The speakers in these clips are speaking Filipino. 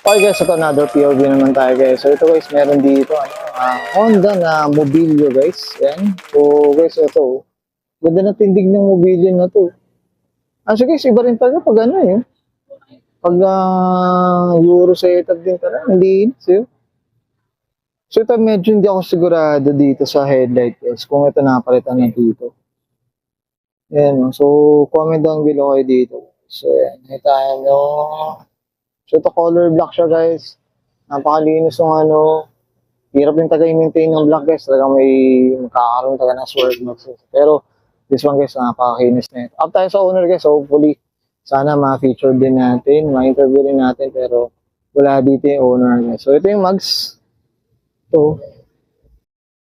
Okay guys, ito another POV naman tayo guys. So ito guys, meron dito Honda na mobilyo guys. Yan. So guys, ito. Ganda na tindig ng mobilyo na to. So guys, iba rin talaga pag ano eh. Pag Euro setup din talaga. Hindi yun. So ito medyo hindi ako sigurado dito sa headlight guys. Kung ito napalitan na dito. Yan. So comment down below kayo dito. So yan. May tayo. So ito color black siya guys. Napakalinis ng ano. Hirap din taga i-maintain ng black guys. Talagang may makakaroon taga ng swerve marks. Pero this one guys, napakakinis na ito. Up tayo sa owner guys. So hopefully, sana ma-feature din natin. Ma-interview din natin. Pero wala dito yung owner guys. So ito yung mags. Ito.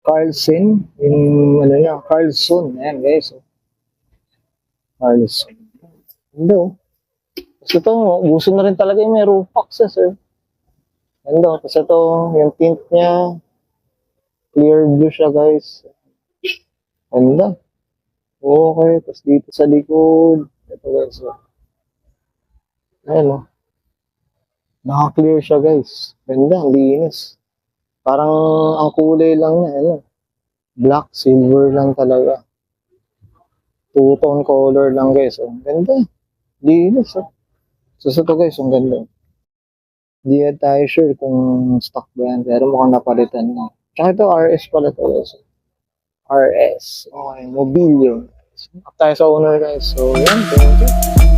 Carlson. Yung ano niya. Carlson. Ayan guys. Carlson. Ito. Tapos ito, gusto na rin talaga yung may roof boxes eh. Ganda. Tapos ito, yung tint niya, clear blue siya guys. Ganda. Okay. Tapos dito sa likod, ito guys. Ayan o. Naka-clear siya guys. Ganda, ang linis. Parang ang kulay lang niya, ano. Black, silver lang talaga. Two-tone color lang guys. Ganda. Linis oh. So ito guys, ang ganda. Hindi tayo sure kung stock ba yan. Pero mukhang napalitan na. Tsaka ito, RS pala to guys. RS. Okay, mobilyo. Up tayo sa owner guys. So yan, thank you.